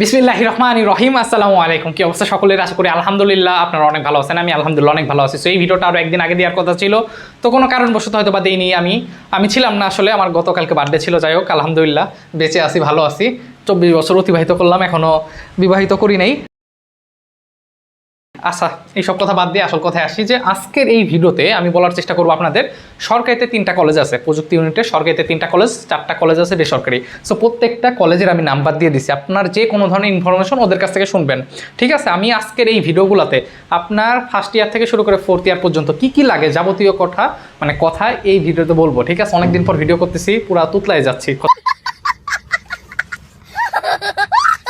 বিসমিল্লাহির রহমানির রহিম। আসসালামু আলাইকুম। কি অবস্থা সকলের? আশা করি আলহামদুলিল্লাহ আপনারা অনেক ভালো আছেন। আমি আলহামদুলিল্লাহ অনেক ভালো আছি। তো এই ভিডিওটা আরও একদিন আগে দেওয়ার কথা ছিল, তো কোনো কারণবশত হয়তো বা দেইনি। আমি ছিলাম না আসলে, আমার গতকালকে বার্থডে ছিল। যাই হোক, আলহামদুলিল্লাহ বেঁচে আছি, ভালো আছি। 24 বছর অতিবাহিত করলাম, এখনও বিবাহিত করি নাই। আচ্ছা, এইসব কথা বাদ দিয়ে আসল কথায় আসি যে আজকের এই ভিডিওতে আমি বলার চেষ্টা করবো আপনাদের, সরকারিতে 3টা কলেজ আছে, প্রযুক্তি ইউনিটে সরকারিতে 3টা কলেজ, 4টা কলেজ আছে বেসরকারি। সো প্রত্যেকটা কলেজের আমি নাম্বার দিয়ে দিছি, আপনার যে কোনো ধরনের ইনফরমেশন ওদের কাছ থেকে শুনবেন, ঠিক আছে? আমি আজকের এই ভিডিওগুলোতে আপনার ফার্স্ট ইয়ার থেকে শুরু করে 4th ইয়ার পর্যন্ত কি কি লাগে যাবতীয় কথা এই ভিডিওতে বলবো, ঠিক আছে? অনেকদিন পর ভিডিও করতেছি, পুরা তুতলাই যাচ্ছি,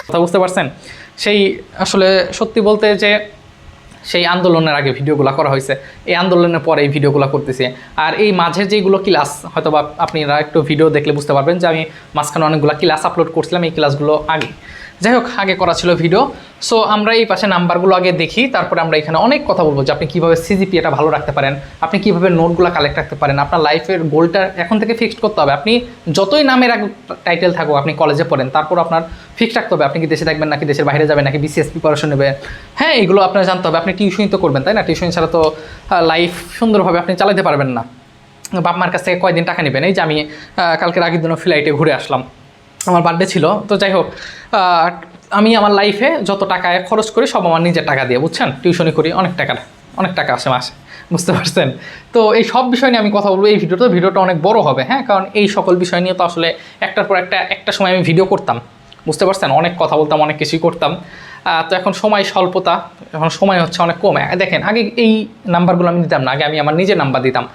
কথা বুঝতে পারছেন? সেই আসলে সত্যি বলতে যে সেই আন্দোলনের আগে ভিডিওগুলো করা হয়েছে, এই আন্দোলনের পরে এই ভিডিওগুলো করতেছি। আর এই মাঝের যেগুলো ক্লাস, হয়তো বা আপনারা একটু ভিডিও দেখলে বুঝতে পারবেন যে আমি মাঝখানে অনেকগুলো ক্লাস আপলোড করছিলাম, এই ক্লাসগুলো আগে, যাই হোক, আগে করা ছিল ভিডিও। সো আমরা এই পাশে নাম্বারগুলো আগে দেখি, তারপরে আমরা এখানে অনেক কথা বলবো যে আপনি কীভাবে সিজিপিএটা ভালো রাখতে পারেন, আপনি কীভাবে নোটগুলো কালেক্ট রাখতে পারেন। আপনার লাইফের গোলটা এখন থেকে ফিক্সড করতে হবে। আপনি যতই নামের টাইটেল থাকুক, আপনি কলেজে পড়েন, তারপর আপনার ফিক্সড রাখতে হবে আপনি কি দেশে থাকবেন নাকি দেশের বাইরে যাবেন নাকি বিসিএস প্রিপারেশন নেবে। হ্যাঁ, এগুলো আপনার জানতে হবে। আপনি টিউশনই তো করবেন, তাই না? টিউশন ছাড়া তো লাইফ সুন্দরভাবে আপনি চালাতে পারবেন না। বাপ মার কাছ থেকে কয়দিন টাকা নেবেন? এই যে আমি কালকের আগের দিনও ফ্লাইটে ঘুরে আসলাম, আমার বার্থডে ছিল। তো যাই হোক, আমি আমার লাইফে যত টাকায় খরচ করি সব আমার নিজের টাকা দিয়ে, বুঝছেন? টিউশনি করি, অনেক টাকা আসে মাসে, বুঝতে পারছেন? তো এই সব বিষয় নিয়ে আমি কথা বলবো এই ভিডিওটা অনেক বড় হবে, হ্যাঁ, কারণ এই সকল বিষয় নিয়ে তো আসলে একটার পর একটা সময় আমি ভিডিও করতাম, বুঝতে পারছেন? অনেক কথা বলতাম, অনেক কিছুই করতাম। তো এখন সময় স্বল্পতা, এখন সময় হচ্ছে অনেক কম। দেখেন, আগে এই নাম্বারগুলো আমি দিতাম না, আগে আমি আমার নিজের নাম্বার দিতাম,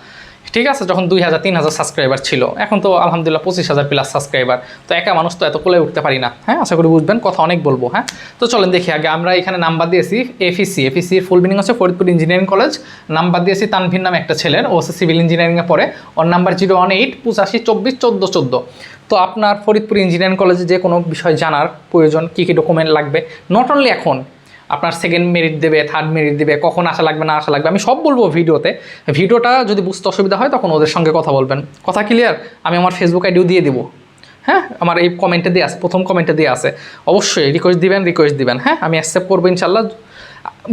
ঠিক আছে? যখন 2000-3000 সাবস্ক্রাইবার ছিল, এখন তো আলহামদুলিল্লাহ 25,000+ সাবস্ক্রাইবার। তো একা মানুষ তো এত কোলে উঠতে পারি না, হ্যাঁ, আশা করি বুঝবেন। কথা অনেক বলবো, হ্যাঁ। তো চলেন দেখি, আগে আমরা এখানে নাম্বার দিয়েছি এফিসির ফুল মিনিং হচ্ছে ফরিদপুর ইঞ্জিনিয়ারিং কলেজ। নাম্বার দিয়েছি তানভীর নামে একটা ছেলের, ও হচ্ছে সিভিল ইঞ্জিনিয়ারিংয়ে পড়ে, ওর নাম্বার 01885241414। তো আপনার ফরিদপুর ইঞ্জিনিয়ারিং কলেজে যে কোনো বিষয় জানার প্রয়োজন, কী কী ডকুমেন্ট লাগবে, নট অনলি এখন আপনার সেকেন্ড মেরিট দেবে, থার্ড মেরিট দেবে, কখন আসা লাগবে না আসা লাগবে, আমি সব বলবো ভিডিওতে। ভিডিওটা যদি বুঝতে অসুবিধা হয় তখন ওদের সঙ্গে কথা বলবেন। কথা ক্লিয়ার? আমি আমার ফেসবুক আইডিও দিয়ে দিব, হ্যাঁ, আমার এই কমেন্টে দিয়ে আছে, প্রথম কমেন্টে দিয়ে আছে। অবশ্যই রিকোয়েস্ট দিবেন, হ্যাঁ, আমি অ্যাকসেপ্ট করবো ইনশাল্লাহ,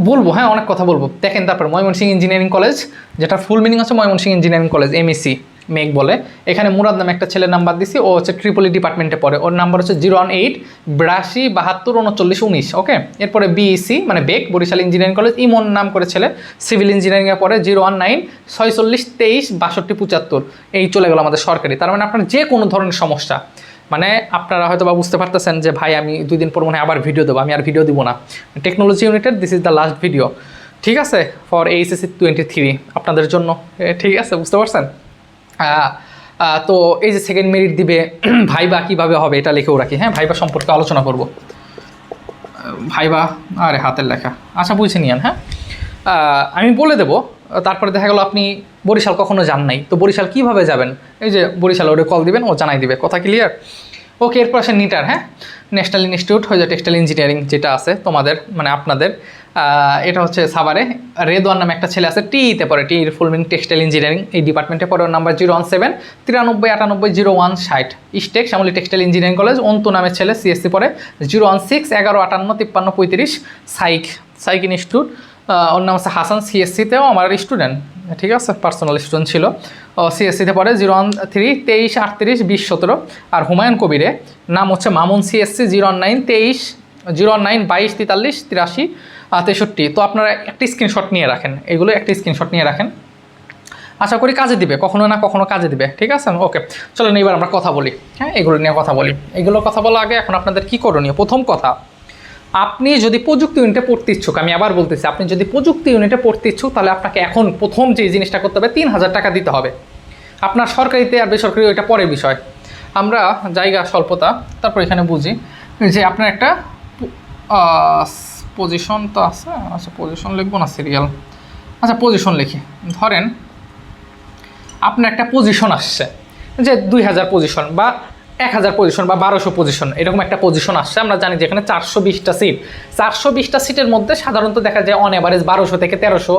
বলবো, হ্যাঁ, অনেক কথা বলবো। দেখেন, তারপর ময়মনসিংহ ইঞ্জিনিয়ারিং কলেজ, যেটা ফুল মিনিং হচ্ছে ময়মনসিংহ ইঞ্জিনিয়ারিং কলেজ, এমএসসি মেঘ বলে। এখানে মুরাদ নামে একটা ছেলের নাম্বার দিছি, ও হচ্ছে ট্রিপলি ডিপার্টমেন্টে পড়ে, ওর নাম্বার হচ্ছে 01882723939। ওকে, এরপরে বিইসি মানে বেগ বরিশাল ইঞ্জিনিয়ারিং কলেজ, ইমন নাম করে ছেলে, সিভিল ইঞ্জিনিয়ারিংয়ে পড়ে, 01946236275। এই চলে গেল আমাদের সরকারি। তার মানে আপনার যে কোনো ধরনের সমস্যা, মানে আপনারা হয়তো বা বুঝতে পারতেছেন যে ভাই আমি 2 দিন পর মনে হয় আবার ভিডিও দেবো, আমি আর ভিডিও দিব না। Technology united, this is the last video, ঠিক আছে, ফর এইচএসসি 23 আপনাদের জন্য, ঠিক আছে? বুঝতে পারছেন? তো এই যে সেকেন্ড মেরিট দিবে, ভাইবা কীভাবে হবে এটা লিখেও রাখি, হ্যাঁ, ভাইবা সম্পর্কে আলোচনা করব। ভাইবা, আরে হাতের লেখা, আচ্ছা বুঝে নিয়েন, হ্যাঁ, আমি বলে দেবো। তারপরে দেখা গেল আপনি বরিশাল কখনো যান নাই, তো বরিশাল কীভাবে যাবেন? এই যে বরিশাল, ওরে কল দিবেন, ও জানাই দিবে। কথা ক্লিয়ার? ওকে, এরপর আসে নিটার, হ্যাঁ, ন্যাশনাল ইনস্টিটিউট হয়ে যায় টেক্সটাইল ইঞ্জিনিয়ারিং, যেটা আছে তোমাদের মানে আপনাদের, এটা হচ্ছে সাভারে। রেদওয়ান নামে একটা ছেলে আছে, টিতে পড়ে, টির ফুল মিনিং টেক্সটাইল ইঞ্জিনিয়ারিং, এই ডিপার্টমেন্টে পড়ে, ওর নাম্বার 0179398900160। ইস্টেক Shyamoli textile engineering college, Antu নামের ছেলে, সিএসসি পড়ে, 01611585353। সাইক ইনস্টিটিউট, ওর নাম হচ্ছে হাসান, সিএসসিতেও আমার স্টুডেন্ট, ঠিক আছে, পার্সোনাল স্টুডেন্ট ছিল, সিএসসিতে পড়ে, 01323382017। আর হুমায়ুন কবিরে নাম হচ্ছে মামুন, সিএসসি, 09223224383। তো আপনারা একটা স্ক্রিনশট নিয়ে রাখেন, এগুলো একটা স্ক্রিনশট নিয়ে রাখেন, আশা করি কাজে দিবে, কখনো না কখনো কাজে দিবে, ঠিক আছে? ওকে, চলেন এবার আমরা কথা বলি, হ্যাঁ, এগুলো নিয়ে কথা বলি। এগুলো কথা বলার আগে এখন আপনাদের কী করণীয়? প্রথম কথা, আপনি যদি প্রযুক্তি ইউনিটে পড়তে ইচ্ছুক, আমি আবার বলতেছি, আপনি যদি প্রযুক্তি ইউনিটে পড়তে ইচ্ছুক, তাহলে আপনাকে এখন প্রথম যে জিনিসটা করতে হবে, 3000 টাকা দিতে হবে। আপনার সরকারিতে আর বেসরকারি ওইটা পরের বিষয়, আমরা জায়গা স্বল্পতা, তারপর এখানে বুঝি যে আপনার একটা পজিশন তো আছে, আচ্ছা পজিশন লিখবো না, সিরিয়াল, আচ্ছা পজিশন লিখি। ধরেন আপনার একটা পজিশন আসছে যে 2000 পজিশন বা 1000 পজিশন বা 1200 পজিশন, এরকম একটা পজিশন আসছে। আমরা জানি যে এখানে 420টা সিট, 420টা সিটের মধ্যে সাধারণত দেখা যায় অন অ্যাভারেজ 1200 থেকে 1300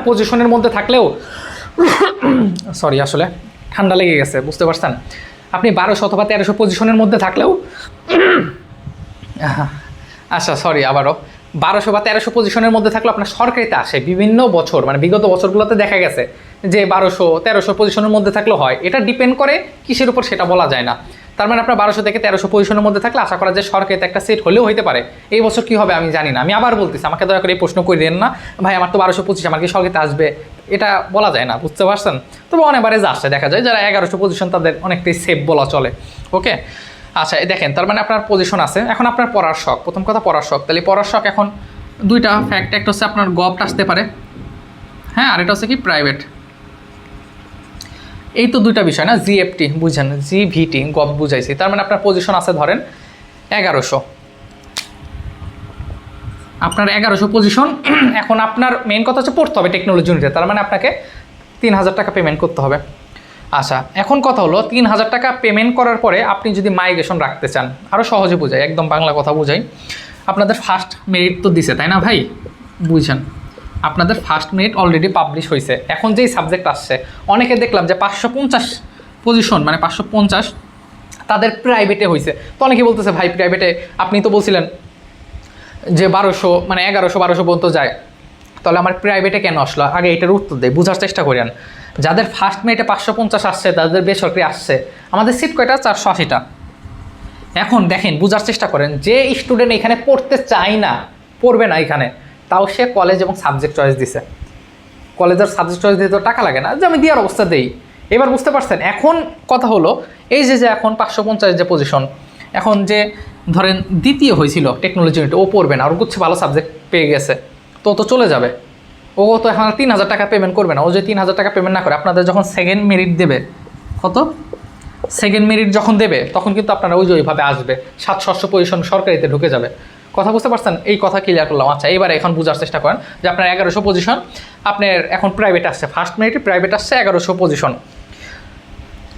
পজিশনের মধ্যে থাকলেও, সরি আসলে ঠান্ডা লেগে গেছে, বুঝতে পারছেন? আপনি 1200 অথবা 1300 পজিশনের মধ্যে থাকলেও আচ্ছা সরি, আবারও 1200 বা 1300 পজিশনের মধ্যে থাকলে আপনার সরকারিতে আসে বিভিন্ন বছর, মানে বিগত বছরগুলোতে দেখা গেছে যে 1200-1300 পজিশনের মধ্যে থাকলেও হয়। এটা ডিপেন্ড করে কিসের উপর সেটা বলা যায় না। তার মানে আপনার 1200 থেকে 1300 পজিশনের মধ্যে থাকলে আশা করা যায় সরকারিতে একটা সিট হলেও হতে পারে। এই বছর কী হবে আমি জানি না। আমি আবার বলতেছি, আমাকে দয়া করে এই প্রশ্ন করে দেন না ভাই আমার তো 1225, আমার কি সরকারিতে আসবে, এটা বলা যায় না, বুঝতে পারছেন? তবে অন এভারেজ আসছে, দেখা যায় যারা 1100 পজিশন তাদের অনেকটাই সেফ বলা চলে। ওকে, আচ্ছা দেখেন, তার মানে আপনার পজিশন আছে। এখন আপনার পড়ার শখ, প্রথম কথা পড়ার শখ। তাহলে পড়ার শখ এখন দুইটা ফ্যাক্ট, একটা হচ্ছে আপনার গভট আসতে পারে, হ্যাঁ, আর এটা হচ্ছে কি প্রাইভেট। এই তো দুইটা বিষয় না, জিএফটি বুঝেন, জিভিটি গভ বুঝাইছি। তার মানে আপনার পজিশন আছে ধরেন 1100, আপনার 1100 পজিশন। এখন আপনার মেন কথা হচ্ছে পড়তে হবে টেকনোলজি ইউনিটে, তার মানে আপনাকে 3000 টাকা পেমেন্ট করতে হবে। আচ্ছা এখন কথা হলো 3000 টাকা পেমেন্ট করার পরে আপনি যদি মাইগ্রেশন রাখতে চান, আরও সহজে বুঝাই, একদম বাংলা কথা বুঝাই। আপনাদের ফার্স্ট মেরিট তো দিছে তাই না ভাই, বুঝছেন? আপনাদের ফার্স্ট মেরিট অলরেডি পাবলিশ হয়েছে। এখন যেই সাবজেক্ট আসছে, অনেকে দেখলাম যে 550 পজিশন, মানে 550 তাদের প্রাইভেটে হয়েছে। তো অনেকে বলতেছে ভাই প্রাইভেটে আপনি তো বলছিলেন যে 1200 মানে 1100-1200 পর্যন্ত যায়, তাহলে আমার প্রাইভেটে কেন আসলো? আগে এটার উত্তর দেয়, বোঝার চেষ্টা করেন। যাদের ফার্স্ট মেরিটে 550 আসছে তাদের বেসরকারি আসছে, আমাদের সিট কয়টা? 480টা। এখন দেখেন, বোঝার চেষ্টা করেন, যে স্টুডেন্ট এখানে পড়তে চায় না, পড়বে না এখানে, তাও সে কলেজ এবং সাবজেক্ট চয়েস দিছে। কলেজের সাবজেক্ট চয়েস দিতে তো টাকা লাগে না, যে আমি দেওয়ার অবস্থা দেই। এবার বুঝতে পারছেন? এখন কথা হলো এই যে এখন 550 যে পজিশন, এখন যে ধরেন দ্বিতীয় হয়েছিল টেকনোলজি ইউনিট, ও পড়বে না, ওর গুচ্ছে ভালো সাবজেক্ট পেয়ে গেছে, তো চলে যাবে। ও তো এখন 3000 টাকা পেমেন্ট করবে না। ও যে 3000 টাকা পেমেন্ট না করে, আপনাদের যখন সেকেন্ড মেরিট দেবে, কত সেকেন্ড মেরিট যখন দেবে, তখন কিন্তু আপনারা ওই যে ওইভাবে আসবে, 700 পজিশন সরকারিতে ঢুকে যাবে। কথা বুঝতে পারছেন? এই কথা ক্লিয়ার করলাম। আচ্ছা এবারে এখন বোঝার চেষ্টা করেন যে আপনার 1100 পজিশন, আপনার এখন প্রাইভেট আসছে, ফার্স্ট মেরিটে প্রাইভেট আসছে 1100 পজিশন,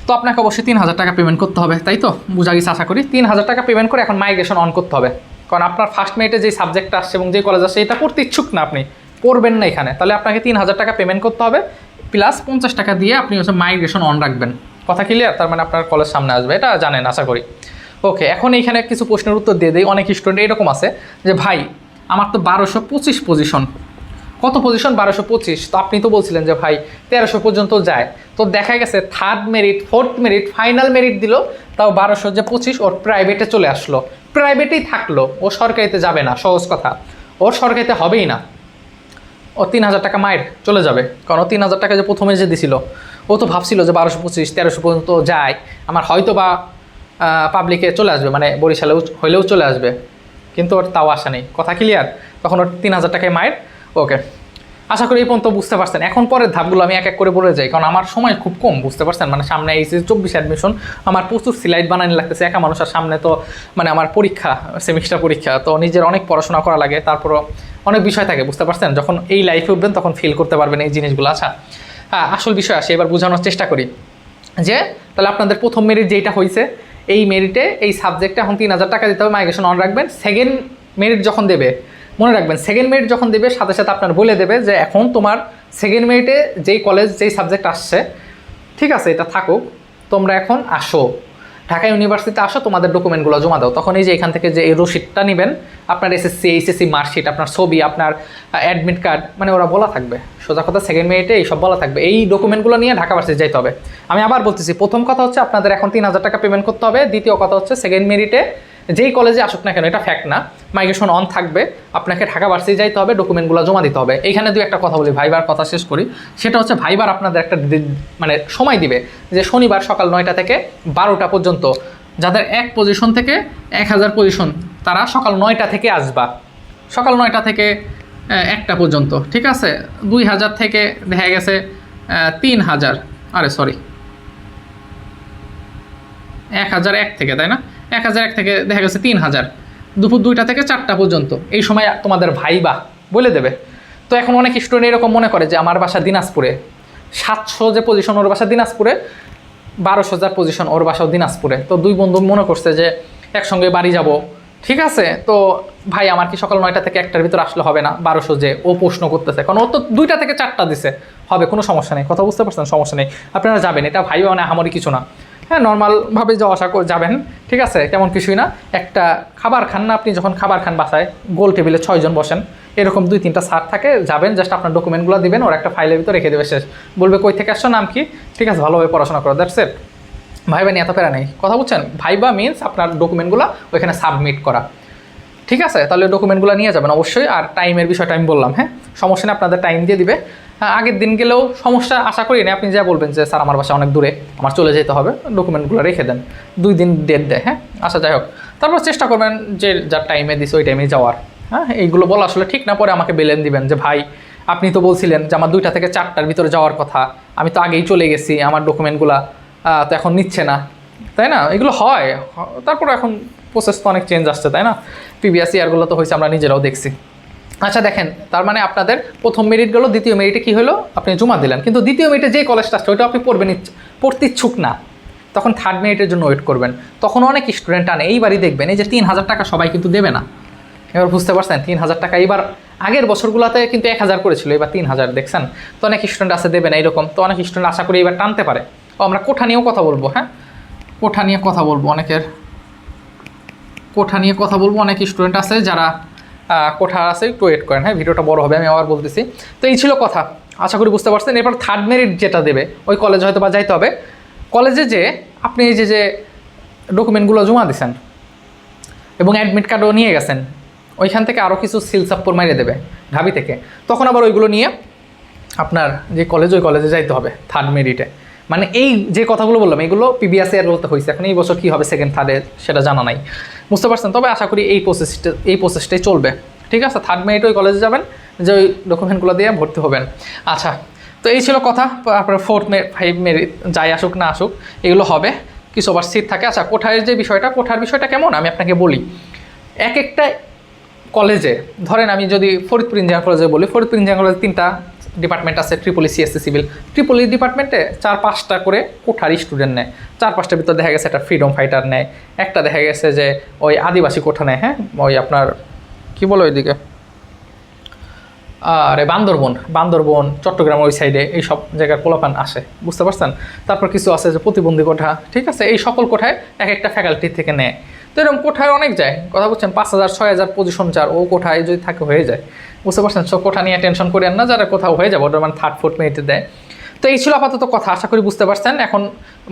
তো আপনাকে অবশ্যই 3000 টাকা পেমেন্ট করতে হবে, তাই তো? বুঝা গেছে আশা করি। 3000 টাকা পেমেন্ট করে এখন মাইগ্রেশন অন করতে হবে, কারণ আপনার ফার্স্ট মেরিটে যেই সাবজেক্ট আসছে এবং যে কলেজ আসছে এটা পড়তে ইচ্ছুক না, আপনি পড়বেন না এখানে, তাহলে আপনাকে 3000 টাকা পেমেন্ট করতে হবে, প্লাস 50 টাকা দিয়ে আপনি হচ্ছে মাইগ্রেশন অন রাখবেন। কথা ক্লিয়ার? তার মানে আপনার কলেজ সামনে আসবে, এটা জানেন আশা করি। ওকে, এখন এইখানে কিছু প্রশ্নের উত্তর দিয়ে দিই। অনেক স্টুডেন্ট এরকম আছে যে ভাই আমার তো 1225 পজিশন, কত পজিশন? 1225। তো আপনি তো বলছিলেন যে ভাই 1300 পর্যন্ত যায়, তো দেখা গেছে third merit, fourth merit, final merit দিল, তাও 1225 ওর প্রাইভেটে চলে আসলো, প্রাইভেটেই থাকলো, ও সরকারিতে যাবে না। সহজ কথা, ওর সরকারিতে হবেই না, ও 3000 টাকা মায়ের চলে যাবে। কারণ ও 3000 টাকা যে প্রথমে যে দিছিল, ও তো ভাবছিল যে 1225-1300 পর্যন্ত যায়, আমার হয়তো বা পাবলিকে চলে আসবে, মানে বরিশালেও হইলেও চলে আসবে, কিন্তু ওর তাও আসা নেই। কথা ক্লিয়ার? তখন ওর 3000 টাকায় মায়ের। ওকে, আশা করি এই পর্যন্ত বুঝতে পারছেন। এখন পরের ধাপগুলো আমি এক এক করে বলে যাই, কারণ আমার সময় খুব কম, বুঝতে পারছেন? মানে সামনে এইচএস 24 অ্যাডমিশন, আমার প্রচুর স্লাইড বানানি লাগতেছে, একা মানুষ, আর সামনে তো মানে আমার পরীক্ষা, সেমিস্টার পরীক্ষা, তো নিজের অনেক পড়াশোনা করা লাগে, তারপরও অনেক বিষয় থাকে, বুঝতে পারছেন? যখন এই লাইফে উঠবেন তখন ফিল করতে পারবেন এই জিনিসগুলো। আচ্ছা হ্যাঁ, আসল বিষয় আসে, এবার বোঝানোর চেষ্টা করি যে তাহলে আপনাদের প্রথম মেরিট যেইটা হয়েছে, এই মেরিটে এই সাবজেক্টে এখন 3000 টাকা দিতে হবে, মাইগ্রেশন অন রাখবেন। সেকেন্ড মেরিট যখন দেবে, মনে রাখবেন সেকেন্ড মেরিট যখন দেবে সাথে সাথে আপনার বলে দেবে যে এখন তোমার সেকেন্ড মেরিটে যেই কলেজ যেই সাবজেক্ট আসছে, ঠিক আছে, এটা থাকুক, তোমরা এখন আসো ঢাকা ইউনিভার্সিটিতে, আসো, তোমাদের ডকুমেন্টগুলো জমা দাও। তখন এই যে এখান থেকে যে এই রসিদটা নেবেন, আপনার এসএসসি এইচএসসি মার্কশিট, আপনার ছবি, আপনার অ্যাডমিট কার্ড, মানে ওরা বলা থাকবে, সোজা কথা সেকেন্ড মেরিটে এইসব বলা থাকবে। এই ডকুমেন্টগুলো নিয়ে ঢাকা ভার্সিটি যাইতে হবে। আমি আবার বলতেছি, প্রথম কথা হচ্ছে আপনাদের এখন 3000 টাকা পেমেন্ট করতে হবে। দ্বিতীয় কথা হচ্ছে সেকেন্ড মেরিটে যেই কলেজে আসুক না কেন, এটা ফ্যাক্ট না, মাইগ্রেশন অন থাকবে, আপনাকে ঢাকা ভার্সিটি যাইতে হবে, ডকুমেন্টগুলো জমা দিতে হবে। এইখানে দুই একটা কথা বলি, ভাইবার কথা শেষ করি। সেটা হচ্ছে ভাইবার আপনাদের একটা মানে সময় দিবে, যে শনিবার সকাল 9টা থেকে 12টা পর্যন্ত, যাদের 1 পজিশন থেকে 1000 পজিশন, তারা সকাল 9টা থেকে আসবা, সকাল 9টা থেকে 1টা পর্যন্ত, ঠিক আছে? 2000 থেকে দেখা গেছে 3000, আরে সরি 1001 থেকে, তাই না? 1001 থেকে দেখা গেছে 3000, দুপুর 2টা থেকে 4টা পর্যন্ত, এই সময় তোমাদের ভাইবা বলে দেবে। তো এখন অনেক স্টুডেন্ট এরকম মনে করে যে আমার বাসা দিনাজপুরে, 700 যে পজিশন ওর বাসা দিনাজপুরে, 12,000 পজিশন ওর বাসাও দিনাজপুরে, তো দুই বন্ধু মনে করছে যে একসঙ্গে বাড়ি যাব, ঠিক আছে? তো ভাই আমার কি সকাল 9টা থেকে 1টার ভিতর আসলে হবে না? 1200 যে ও প্রশ্ন করতেছে, কারণ ও তো 2টা থেকে 4টা দিছে, হবে, কোনো সমস্যা নেই। কথা বুঝতে পারছেন? সমস্যা নেই, আপনারা যাবেন, এটা ভাই মানে আমারই কিছু না। হ্যাঁ নর্মালভাবে যাওয়া আসা যাবেন, ঠিক আছে, তেমন কিছুই না। একটা খাবার খান না আপনি, যখন খাবার খান বাসায় গোল টেবিলে 6 জন বসেন, এরকম 2-3টা স্যার থাকে, যাবেন জাস্ট আপনার ডকুমেন্টগুলো দিবেন, ওর একটা ফাইলের ভিতরে রেখে দেবে, শেষ। বলবে কই থেকে আসছো, নাম কি, ঠিক আছে, ভালোভাবে পড়াশোনা করো, দ্যাটস ইট। ভাইবা নিয়ে এত প্যারা নেই, কথা বুঝছেন? ভাইবা মিনস আপনার ডকুমেন্টগুলো ওইখানে সাবমিট করা, ঠিক আছে? তাহলে ডকুমেন্টগুলো নিয়ে যাবেন অবশ্যই। আর টাইমের বিষয়টা আমি বললাম, হ্যাঁ সমস্যা নেই, আপনাদের টাইম দিয়ে দিবে। আগের দিন গেলেও সমস্যা আশা করি না। আপনি যা বলবেন যে স্যার আমার বাসা অনেক দূরে, আমার চলে যেতে হবে, ডকুমেন্টগুলো রেখে দেন, 2 দিন ডেট দেয়, হ্যাঁ। আচ্ছা যাই হোক, তারপর চেষ্টা করবেন যে যার টাইমে দিছে ওই টাইমে যাওয়ার, হ্যাঁ। এইগুলো বলা আসলে ঠিক না, পরে আমাকে বেলেন দিবেন যে ভাই আপনি তো বলছিলেন যে আমার 2টা থেকে 4টার ভিতরে যাওয়ার কথা, আমি তো আগেই চলে গেছি, আমার ডকুমেন্টগুলো তো এখন নিচ্ছে না, তাই না? এগুলো হয়। তারপর এখন প্রসেস তো অনেক চেঞ্জ আসছে, তাই না? প্রিভিয়াস ইয়ারগুলো তো হয়েছে, আমরা নিজেরাও দেখছি। আচ্ছা দেখেন, তার মানে আপনাদের প্রথম মেরিট গেল, দ্বিতীয় মেরিটে কী হলো, আপনি জমা দিলেন, কিন্তু দ্বিতীয় মেরিটে যে কলেজটা আসছে ওইটা আপনি পড়তে ইচ্ছুক না, তখন থার্ড মেরিটের জন্য ওয়েট করবেন। তখন অনেক স্টুডেন্ট আনে, এইবারই দেখবেন এই যে 3000 টাকা সবাই কিন্তু দেবে না। এবার বুঝতে পারছেন 3000 টাকা, এবার আগের বছরগুলোতে কিন্তু 1000 করেছিল, এবার 3000 দেখছেন। তো অনেক স্টুডেন্ট আছে দেবে না এরকম, তো অনেক স্টুডেন্ট আশা করি এবার টানতে পারে। ও আমরা কোঠা নিয়েও কথা বলবো, হ্যাঁ কোঠা নিয়ে কথা বলবো, অনেকের কোঠা নিয়ে কথা বলবো। অনেক স্টুডেন্ট আছে যারা কোঠা আছে, একটু ওয়েট করেন, হ্যাঁ ভিডিওটা বড় হবে, আমি আবার বলতেছি। তো এই ছিল কথা, আশা করি বুঝতে পারছেন। এরপর থার্ড মেরিট যেটা দেবে, ওই কলেজে হয়তো বা যাইতে হবে। কলেজে যে আপনি এই যে ডকুমেন্টগুলো জমা দিয়েছেন এবং অ্যাডমিট কার্ডও নিয়ে গেছেন, ওইখান থেকে আরও কিছু সিলসাপ্পর মারিয়ে দেবে ঢাবি থেকে, তখন আবার ওইগুলো নিয়ে আপনার যে কলেজ, ওই কলেজে যাইতে হবে থার্ড মেরিটে। মানে এই যে কথাগুলো বললাম এগুলো প্রিভিয়াস ইয়ার বলতে হয়েছে, এখন এই বছর কী হবে সেকেন্ড থার্ডে সেটা জানা নাই, বুঝতে পারছেন? তবে আশা করি এই প্রসেসটাই চলবে, ঠিক আছে? থার্ড মেরিট ওই কলেজে যাবেন, যে ওই ডকুমেন্টগুলো দিয়ে ভর্তি হবেন। আচ্ছা, তো এই ছিল কথা। তারপরে 4 5 মেরিট যাই আসুক না আসুক এগুলো হবে, কিছু আবার সিট থাকে। আচ্ছা কোঠার যে বিষয়টা, কোঠার বিষয়টা কেমন আমি আপনাকে বলি। এক একটা কলেজে ধরেন, আমি যদি ফরিদপুর ইঞ্জিনিয়ারিং কলেজে বলি, ফরিদপুর ইঞ্জিনিয়ারিং কলেজে 3টা ডিপার্টমেন্ট আছে, ট্রিপলি, সিএসসি, সিভিল। ট্রিপলি ডিপার্টমেন্টে 4-5টা করে কোঠার স্টুডেন্ট নেয়, 4-5টার ভিতরে দেখা গেছে একটা ফ্রিডম ফাইটার নেয়, একটা দেখা গেছে যে ওই আদিবাসী কোঠা নেয়, হ্যাঁ ওই আপনার কী বলো ওইদিকে, আরে বান্দরবন চট্টগ্রাম ওই সাইডে এই সব জায়গার পোলাপান আসে, বুঝতে পারছেন? তারপর কিছু আছে যে প্রতিবন্ধী কোঠা, ঠিক আছে? এই সকল কোঠায় এক একটা ফ্যাকাল্টি থেকে নেয়। তো এরকম কোঠায় অনেক যায়, কথা বলছেন 5000 6000 পজিশন যার, ও কোঠায় যদি থাকে হয়ে যায়, বুঝতে পারছেন? সব কোঠা নিয়ে টেনশন করেন না, যারা কোথাও হয়ে যাবে ওটা মানে থার্ড ফোর্থ মেরিটে দেয়। তো এই ছিল আপাতত কথা, আশা করি বুঝতে পারছেন। এখন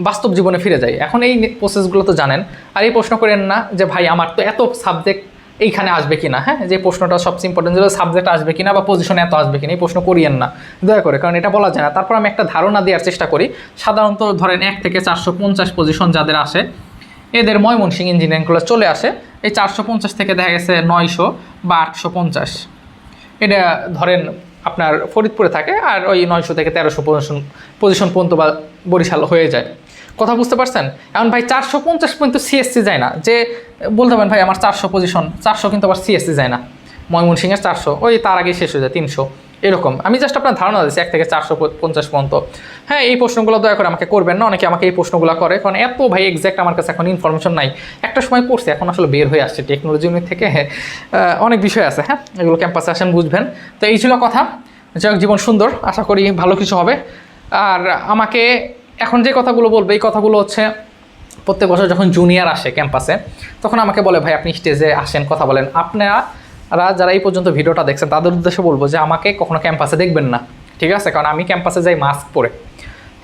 বাস্তব জীবনে ফিরে যাই। এখন এই প্রসেসগুলো তো জানেন, আর এই প্রশ্ন করেন না যে ভাই আমার তো এত সাবজেক্ট এইখানে আসবে কিনা, হ্যাঁ যে প্রশ্নটা সবচেয়ে ইম্পর্টেন্ট, যে সাবজেক্ট আসবে কিনা বা পজিশনে এত আসবে কিনা, এই প্রশ্ন করিয়েন না দয়া করে, কারণ এটা বলা যায় না। তারপর আমি একটা ধারণা দেওয়ার চেষ্টা করি। সাধারণত ধরেন 1 থেকে 450 পজিশন যাদের আসে, এদের ময়মনসিংহ ইঞ্জিনিয়ারিং কলেজ চলে আসে। এই 450 থেকে দেখা গেছে 900 বা 850, এটা ধরেন আপনার ফরিদপুরে থাকে, আর ওই 900 থেকে 1300 পজিশন পর্যন্ত বা বরিশাল হয়ে যায়, কথা বুঝতে পারছেন? এখন ভাই 450 পর্যন্ত সিএসসি যায় না, যে বলতে পারেন ভাই আমার 400 পজিশন, 400 কিন্তু আবার সিএসসি যায় না, ময়মনসিংহের 400 ওই তার আগে শেষ হয়ে যায় 300, এরকম। আমি জাস্ট আপনার ধারণা দিচ্ছি 1 থেকে 450 পর্যন্ত। হ্যাঁ এই প্রশ্নগুলো দয়া করে আমাকে করবেন না, অনেকে আমাকে এই প্রশ্নগুলো করে, কারণ এত ভাই এক্স্যাক্ট আমার কাছে এখন ইনফরমেশন নাই। একটা সময় পড়ছে, এখন আসলে বের হয়ে আসছে টেকনোলজি ইউনিট থেকে, অনেক বিষয় আছে, হ্যাঁ এগুলো ক্যাম্পাসে আসেন বুঝবেন। তো এই ছিল কথা। যাই হোক, জীবন সুন্দর, আশা করি ভালো কিছু হবে। আর আমাকে এখন যে কথাগুলো বলবে, এই কথাগুলো হচ্ছে প্রত্যেক বছর যখন জুনিয়র আসে ক্যাম্পাসে, তখন আমাকে বলে ভাই আপনি স্টেজে আসেন, কথা বলেন। আপনারা যারা এই পর্যন্ত ভিডিওটা দেখছেন তাদের উদ্দেশ্যে বলবো যে আমাকে কখনো ক্যাম্পাসে দেখবেন না, ঠিক আছে? কারণ আমি ক্যাম্পাসে যাই মাস্ক পরে,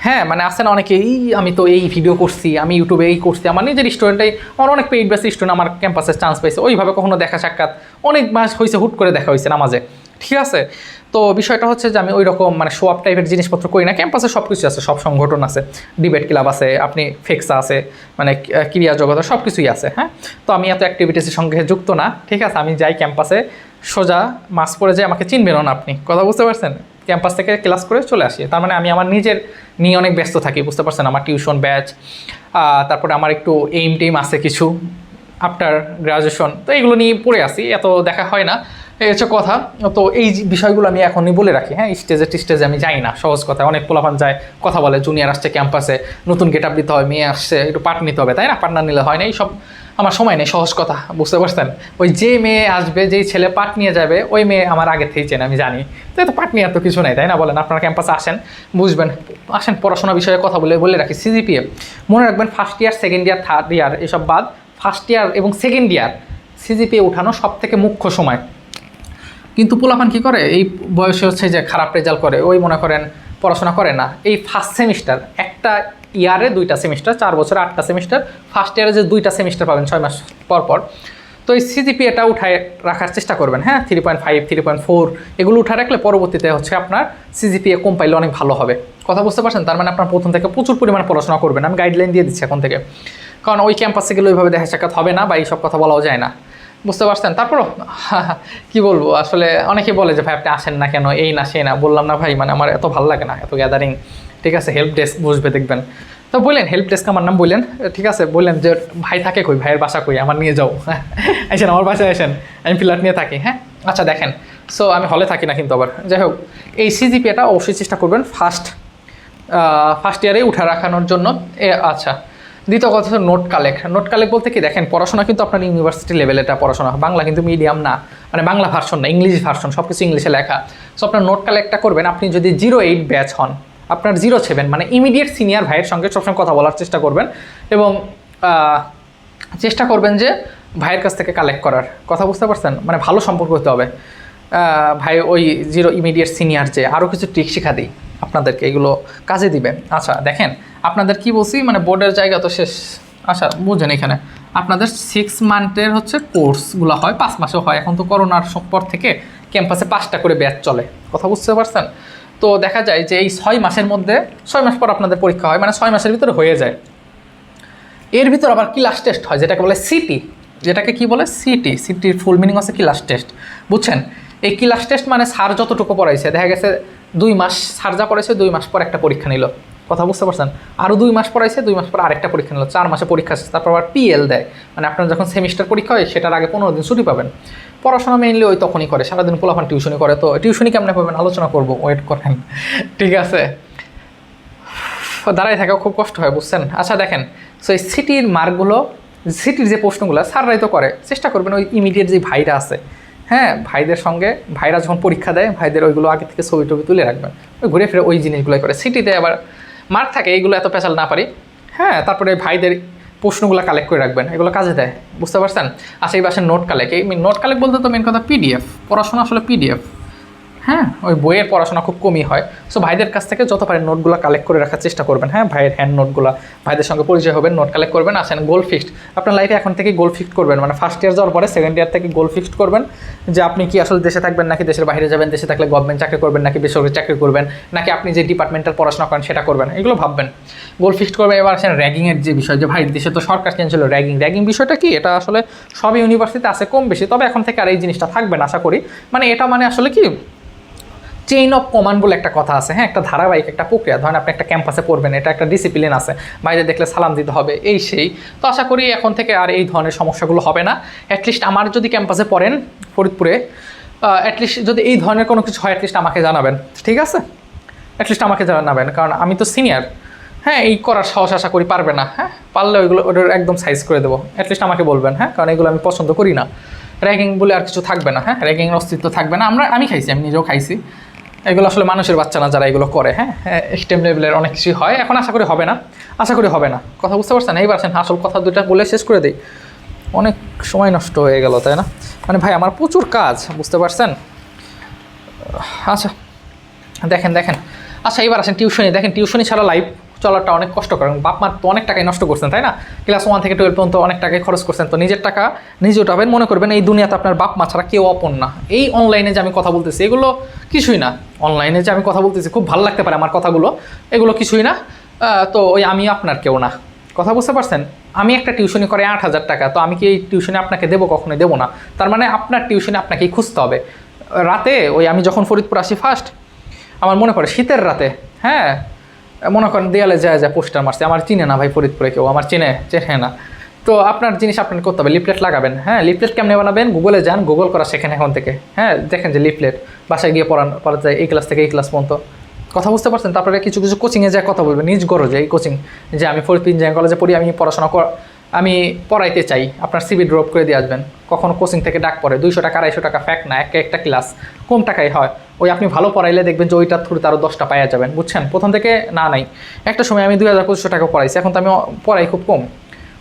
হ্যাঁ মানে আসেন অনেকেই, আমি তো এই ভিডিও করছি, আমি ইউটিউবে এই করছি, আমার নিজের স্টুডেন্টাই, আমার অনেক পেইড বেস স্টুডেন্ট আমার ক্যাম্পাসে চান্স পাইছে, ওইভাবে কখনো দেখা সাক্ষাৎ অনেক মাস হয়েছে, হুট করে দেখা হয়েছে নামাজে, ঠিক আছে? তো বিষয়টা হচ্ছে যে আমি ওই রকম মানে শো আপ টাইপের জিনিসপত্র করি না। ক্যাম্পাসে সব কিছু আছে, সব সংগঠন আছে, ডিবেট ক্লাব আছে, আপনি ফেক্সা আছে, মানে ক্রিয়া জগৎ সব কিছুই আছে, হ্যাঁ। তো আমি এত অ্যাক্টিভিটিসের সঙ্গে যুক্ত না, ঠিক আছে? আমি যাই ক্যাম্পাসে, সোজা মাস্ক পরে যাই, আমাকে চিনবেনও না আপনি, কথা বুঝতে পারছেন? ক্যাম্পাস থেকে ক্লাস করে চলে আসি, তার মানে আমি আমার নিজের নিয়ে অনেক ব্যস্ত থাকি, বুঝতে পারছেন? আমার টিউশন ব্যাচ, তারপরে আমার একটু এইম টেম আছে কিছু আফটার গ্রাজুয়েশন, তো এইগুলো নিয়ে পড়ে আসি, এত দেখা হয় না, এই হচ্ছে কথা। তো এই বিষয়গুলো আমি এখনই বলে রাখি, হ্যাঁ স্টেজে আমি যাই না, সহজ কথা। অনেক পোলাপান যায়, কথা বলে, জুনিয়র আসছে ক্যাম্পাসে, নতুন গেট আপ দিতে হয়, মেয়ে আসছে, একটু পার্ট নিতে হবে, তাই না? পার্টনার নিলে হয় না, এইসব আমার সময় নেই, সহজ কথা, বুঝতে পারছেন? ওই যে মেয়ে আসবে, যেই ছেলে পাট নিয়ে যাবে, ওই মেয়ে আমার আগে থেকেই চেনে, আমি জানি। তো এত পাট নিয়ে এত কিছু নাই, তাই না বলেন? আপনারা ক্যাম্পাসে আসেন, বুঝবেন। আসেন, পড়াশোনা বিষয়ে কথা বলে রাখি। সিজিপিএ মনে রাখবেন, first year, second year, third year এসব বাদ, ফার্স্ট ইয়ার এবং সেকেন্ড ইয়ার সিজিপিএ উঠানো সব থেকে মুখ্য সময়। কিন্তু পোলাপান কী করে এই বয়সে হচ্ছে যে খারাপ রেজাল্ট করে, ওই মনে করেন পড়াশোনা করে না। এই ফার্স্ট সেমিস্টার, একটা ইয়ারে 2টা সেমিস্টার, 4 বছরে 8টা সেমিস্টার, ফার্স্ট ইয়ারে যে 2টা সেমিস্টার পাবেন 6 মাস পর পর, তো এই সিজিপিএটা উঠায় রাখার চেষ্টা করবেন। হ্যাঁ, 3.5, 3.4 এগুলো উঠা রাখলে পরবর্তীতে হচ্ছে আপনার সিজিপিএ কম পাইলে অনেক ভালো হবে। কথা বুঝতে পারছেন? তার মানে আপনার প্রথম থেকে প্রচুর পরিমাণে পড়াশোনা করবেন, আমি গাইডলাইন দিয়ে দিচ্ছি এখন থেকে। কারণ ওই ক্যাম্পাসে গেলে ওইভাবে দেখা সাক্ষাৎ হবে না, বা এইসব কথা বলাও যায় না, বুঝতে পারছেন? তারপরও কি বলবো, আসলে অনেকে বলে যে ভাই আপনি আসেন না কেন, এই না সেই না। বললাম না ভাই, মানে আমার এত ভালো লাগে না এত গ্যাদারিং। ঠিক আছে, হেল্প ডেস্ক বসবে দেখবেন, তো বললেন হেল্প ডেস্ক আমার নাম বললেন, ঠিক আছে, বললেন যে ভাই থাকে কই, ভাইয়ের বাসা কই, আমার নিয়ে যাও, আসেন আমার বাসায় আসেন, আমি ফ্ল্যাট নিয়ে থাকি। হ্যাঁ, আচ্ছা দেখেন, সো আমি হলে থাকি না কিন্তু আবার, যাই হোক, এই সিজিপিএটা অবশ্যই চেষ্টা করবেন ফার্স্ট ইয়ারে উঠা রাখানোর জন্য। আচ্ছা, দ্বিতীয় কথা হচ্ছে নোট কালেক্ট বলতে কি, দেখেন পড়াশোনা কিন্তু আপনার ইউনিভার্সিটি লেভেলেটা পড়াশোনা, বাংলা কিন্তু মিডিয়াম না, মানে বাংলা ভার্সন না, ইংলিশ ভার্সন, সব কিছু ইংলিশে লেখা। সো আপনার নোট কালেক্টটা করবেন। আপনি যদি 08 ব্যাচ হন, আপনার 07 মানে ইমিডিয়েট সিনিয়র ভাইয়ের সঙ্গে সবসময় কথা বলার চেষ্টা করবেন, এবং চেষ্টা করবেন যে ভাইয়ের কাছ থেকে কালেক্ট করার। কথা বুঝতে পারছেন? মানে ভালো সম্পর্ক হতে হবে। ভাই ওই ইমিডিয়েট সিনিয়র যে আরও কিছু ট্রিক শিখা দিই আপনাদেরকে, এগুলো কাজে দিবে। আচ্ছা দেখেন, আপনাদের কি বলছি, মানে বোর্ডের জায়গা তো শেষ। আচ্ছা বুঝেন, এখানে আপনাদের 6 মান্থের হচ্ছে কোর্সগুলো হয়, 5 মাসেও হয়। এখন তো করোনার পর থেকে ক্যাম্পাসে 5টা করে ব্যাচ চলে। কথা বুঝতে পারছেন? তো দেখা যায় যে এই 6 মাসের মধ্যে, 6 মাস পর আপনাদের পরীক্ষা হয়, মানে 6 মাসের ভিতরে হয়ে যায়। এর ভিতর আবার ক্লাস টেস্ট হয়, যেটাকে বলে সিটি। যেটাকে কি বলে? সিটির ফুল মিনিং হচ্ছে ক্লাস টেস্ট, বুঝছেন? এই ক্লাস টেস্ট মানে স্যার যতটুকু পড়াইছে, দেখা গেছে 2 মাস স্যার যা পড়াইছে, 2 মাস পর একটা পরীক্ষা নিল। কথা বুঝতে পারছেন? আরও 2 মাস পড়াইছে, 2 মাস পর আরেকটা পরীক্ষা নিল, 4 মাসে পরীক্ষা শেষ। তারপর আবার পিএল দেয়, মানে আপনার যখন সেমিস্টার পরীক্ষা হয় সেটার আগে 15 দিন ছুটি পাবেন। পড়াশোনা মেইনলি ওই তখনই করে, সারাদিন পোলাপান টিউশনি করে। তো টিউশনি কেমনে পাবেন আলোচনা করবো, ওয়েট করেন, ঠিক আছে? দাঁড়ায় থাকা খুব কষ্ট হয়, বুঝছেন? আচ্ছা দেখেন, সো এই সিটির মার্কগুলো, সিটির যে প্রশ্নগুলো স্যাররাই তো করে, চেষ্টা করবেন ওই ইমিডিয়েট যে ভাইরা আছে, হ্যাঁ, ভাইদের সঙ্গে, ভাইরা যখন পরীক্ষা দেয় ভাইদের ওইগুলো আগে থেকে ছবি টবি তুলে রাখবেন, ওই ঘুরে ফিরে ওই জিনিসগুলোই করে। সিটিতে আবার মার্ক থাকে, এইগুলো এত পেঁচাল না পারি। হ্যাঁ, তারপরে ভাইদের প্রশ্নগুলো কালেক্ট করে রাখবেন, এগুলো কাজে দেয়, বুঝতে পারছেন? আচ্ছা, এই বাসের নোট কালেক্ট, এই নোট কালেক্ট বলতে তো মেন কথা পিডিএফ, পড়াশোনা আসলে পিডিএফ। হ্যাঁ, ওই বইয়ের পড়াশোনা খুব কমই হয়। সো ভাইদের কাছ থেকে যত পারেন নোটগুলো কালেক্ট করে রাখার চেষ্টা করবেন। হ্যাঁ, ভাইয়ের হ্যান্ড নোটগুলো, ভাইদের সঙ্গে পরিচয় হবেন, নোট কালেক্ট করবেন। আসেন, গোল ফিক্সড, আপনার লাইফে এখন থেকে গোল ফিক্সড করবেন, মানে ফার্স্ট ইয়ার যাওয়ার পরে সেকেন্ড ইয়ার থেকে গোল ফিক্সড করবেন যে আপনি কি আসলে দেশে থাকবেন নাকি দেশের বাইরে যাবেন, দেশে থাকলে গভর্নমেন্ট চাকরি করবেন নাকি বেসরকারি চাকরি করবেন, নাকি আপনি যে ডিপার্টমেন্টাল পড়াশোনা করেন সেটা করবেন, এগুলো ভাববেন, গোল ফিক্সড করবেন। এবার আসেন র্যাগিংয়ের যে বিষয়, যে ভাই দেশে তো সরকার চেঞ্জ হলো, র্যাগিং বিষয়টা কি, এটা আসলে সব ইউনিভার্সিটিতে আছে কম বেশি, তবে এখন থেকে আর এই জিনিসটা থাকবে না আশা করি। মানে এটা মানে আসলে কি, চেইন অফ কমান্ড বলে একটা কথা আছে। হ্যাঁ, একটা ধারাবাহিক একটা প্রক্রিয়া। ধরেন আপনি একটা ক্যাম্পাসে পড়বেন, এটা একটা ডিসিপ্লিন আছে, বাইরে দেখলে সালাম দিতে হবে, এই সেই। তো আশা করি এখন থেকে আর এই ধরনের সমস্যাগুলো হবে না। অ্যাটলিস্ট আমার যদি ক্যাম্পাসে পড়েন ফরিদপুরে, অ্যাটলিস্ট যদি এই ধরনের কোনো কিছু হয়, অ্যাটলিস্ট আমাকে জানাবেন, ঠিক আছে? অ্যাটলিস্ট আমাকে জানাবেন, কারণ আমি তো সিনিয়র। হ্যাঁ, এই করার সাহস আশা করি পারবে না। হ্যাঁ, পারলে ওইগুলো ওটার একদম সাইজ করে দেবো, অ্যাটলিস্ট আমাকে বলবেন। হ্যাঁ, কারণ এগুলো আমি পছন্দ করি না। র্যাগিং বলে আর কিছু থাকবে না। হ্যাঁ, র্যাগিংয়ের অস্তিত্ব থাকবে না। আমি খাইছি, আমি নিজেও খাইছি। এগুলো আসলে মানুষের বাচ্চা না যারা এগুলো করে। হ্যাঁ, এক্সট্রিম লেভেলের অনেক কিছুই হয়, এখন আশা করি হবে না, আশা করি হবে না। কথা বুঝতে পারছেন? এইবার আসেন আসল কথা দুইটা বলে শেষ করে দিই, অনেক সময় নষ্ট হয়ে গেল, তাই না? মানে ভাই আমার প্রচুর কাজ, বুঝতে পারছেন? আচ্ছা দেখেন, আচ্ছা এবার আসেন টিউশনি। দেখেন, টিউশনি ছাড়া লাইফ চলাটা অনেক কষ্টকর। বাপ মা তো অনেক টাকাই নষ্ট করছেন, তাই না? ক্লাস 1 থেকে 12 পর্যন্ত অনেক টাকাই খরচ করছেন। তো নিজের টাকা নিজে উঠাবেন। মনে করবেন এই দুনিয়াতে আপনার বাপ মা ছাড়া কেউ অপর না। এই অনলাইনে যে আমি কথা বলতেছি এগুলো কিছুই না। অনলাইনে যে আমি কথা বলতেছি খুব ভালো লাগতে পারে আমার কথাগুলো, এগুলো কিছুই না। তো ওই আমি আপনার কেউ না। কথা বুঝতে পারছেন? আমি একটা টিউশনি করে 8,000 টাকা, তো আমি কি এই টিউশনি আপনাকে দেবো? কখনোই দেবো না। তার মানে আপনার টিউশনি আপনাকেই খুঁজতে হবে। রাতে ওই আমি যখন ফরিদপুর আসি ফার্স্ট, আমার মনে পড়ে শীতের রাতে, হ্যাঁ, মনে করেন দেয়ালে যায় পোস্টার মারছে, আমার চিনে না ভাই ফরিদপুরে কেউ, আমার চেনে না। তো আপনার জিনিস আপনাকে করতে হবে, লিফলেট লাগাবেন। হ্যাঁ, লিফলেট কেমনে বানাবেন? গুগলে যান, গুগল করা শেখেন এখন থেকে। হ্যাঁ, দেখেন যে লিফলেট বাসায় গিয়ে পড়া যায়, এই ক্লাস থেকে এই ক্লাস পর্যন্ত। কথা বুঝতে পারছেন? তারপরে কিছু কোচিংয়ে যায় কথা বলবেন নিজ গরজে। এই কোচিং যে আমি ফরিদপুর ইঞ্জিনিয়ারিং কলেজে পড়ি, আমি পড়াশোনা আমি পড়াইতে চাই, আপনার সিবি ড্রপ করে দিয়ে আসবেন। কখনো কোচিং থেকে ডাক পড়ে 200 টাকা 250 টাকা ফ্যাক্ট না, একটা ক্লাস কম টাকায় হয়। ওই আপনি ভালো পড়াইলে দেখবেন যে ওইটার থ্রুতে আরও 10টা পাইয়া যাবেন, বুঝছেন। প্রথম থেকে না নাই, একটা সময় আমি 2500 টাকা পড়াইছি, এখন তো আমি পড়াই খুব কম,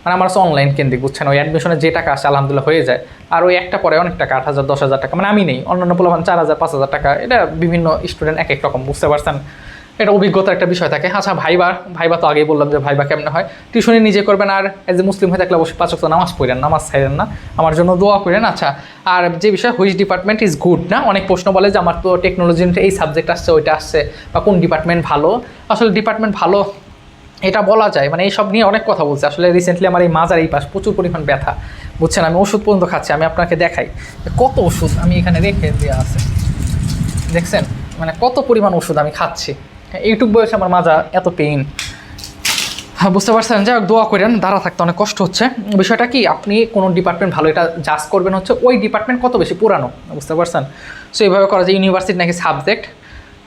মানে আমার হচ্ছে অনলাইন কেন্দ্রিক, বুঝছেন। ওই অ্যাডমিশনে যে টাকা আসে আলহামদুলিল্লাহ হয়ে যায়। আর ওই একটা পরে অনেক টাকা, 8000 10,000 টাকা, মানে আমি নেই, অন্যান্য পোলাপান 4000 5000 টাকা, এটা বিভিন্ন স্টুডেন্ট এক এক রকম, বুঝতে পারছেন। এটা অভিজ্ঞতার একটা বিষয় থাকে। আচ্ছা ভাইবা তো আগেই বললাম যে ভাইবা কেমনে হয়, টিউশনি নিজে করবেন। আর এজ এ মুসলিম হয়ে থাকলে অবশ্যই 5 ওয়াক্ত নামাজ পড়েন, নামাজ ছাড়েন না, আমার জন্য দোয়া করেন। আচ্ছা, আর যে বিষয় হুইচ ডিপার্টমেন্ট ইজ গুড না, অনেক প্রশ্ন বলে যে আমার তো টেকনোলজি এই সাবজেক্ট আসছে, ওইটা আসছে, বা কোন ডিপার্টমেন্ট ভালো। আসলে ডিপার্টমেন্ট ভালো এটা বলা যায়, মানে এইসব নিয়ে অনেক কথা বলছে। আসলে রিসেন্টলি আমার এই মাজার এই পাশ প্রচুর পরিমাণ ব্যথা, বুঝছেন। আমি ওষুধ পর্যন্ত খাচ্ছি, আমি আপনাকে দেখাই কত ওষুধ আমি এখানে রেখে দেওয়া আছে, দেখছেন, মানে কত পরিমাণ ওষুধ আমি খাচ্ছি। এইটুক বয়সে আমার মাজা এত পেইন, হ্যাঁ বুঝতে পারছেন। যাই হোক, দোয়া করেন, দাঁড়া থাকতে অনেক কষ্ট হচ্ছে। বিষয়টা কি, আপনি কোনো ডিপার্টমেন্ট ভালো, এটা জাজ করবেন হচ্ছে ওই ডিপার্টমেন্ট কত বেশি পুরানো, বুঝতে পারছেন। সো এইভাবে করা যায়। ইউনিভার্সিটি নাকি সাবজেক্ট,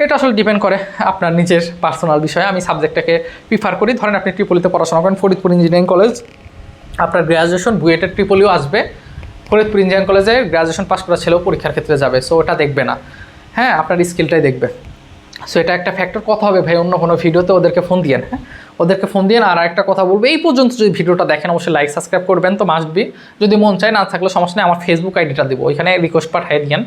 এটা আসলে ডিপেন্ড করে আপনার নিজের পার্সোনাল বিষয়ে। আমি সাবজেক্টটাকে প্রিফার করি। ধরেন আপনি ট্রিপলিতে পড়াশোনা করেন, ফরিদপুর ইঞ্জিনিয়ারিং কলেজ, আপনার গ্র্যাজুয়েশন বুয়েটের ট্রিপলিও আসবে, ফরিদপুর ইঞ্জিনিয়ারিং কলেজে গ্র্যাজুয়েশন পাস করা ছেলেও পরীক্ষার ক্ষেত্রে যাবে। সো ওটা দেখবে না, হ্যাঁ আপনার স্কিলটাই দেখবে। সো এটা একটা ফ্যাক্টর। কথা হবে ভাই অন্য কোনো ভিডিওতে, ওদেরকে ফোন দিয়েন, হ্যাঁ ওদেরকে ফোন দিয়েন। আর একটা কথা বলবো, এই পর্যন্ত যদি ভিডিওটা দেখেন অবশ্যই লাইক সাবস্ক্রাইব করবেন, তো মাস্ট বি। যদি মন চায়, না থাকলে সমস্যা নেই, আমার ফেসবুক আইডিটা দিব, ওইখানে রিকোয়েস্ট পাঠিয়ে দিন,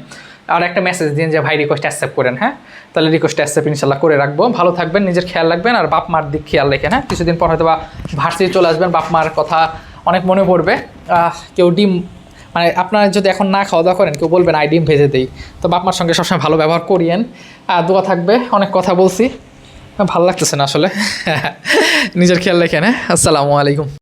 আর একটা মেসেজ দিন যে ভাই রিকোয়েস্ট অ্যাকসেপ্ট করেন, হ্যাঁ তাহলে রিকোয়েস্ট অ্যাকসেপ্ট ইনশাল্লাহ করে রাখবো। ভালো থাকবেন, নিজের খেয়াল রাখবেন, আর বাপ মার দিক খেয়াল রেখেন। হ্যাঁ কিছুদিন পর হয়তো বা ভার্সিটি চলে আসবেন, বাপ মার কথা অনেক মনে পড়বে। কেউ ডিম, মানে আপনারা যদি এখন না খাওয়া দাওয়া করেন, কেউ বলবেন আই ডিম ভেজে দিই, তো বাপ মার সঙ্গে সবসময় ভালো ব্যবহার করিয়েন। আর দোয়া থাকবে। অনেক কথা বলছি, ভালো লাগতেছে না আসলে। নিজের খেয়াল রাখেন, হ্যাঁ। আসসালামু আলাইকুম।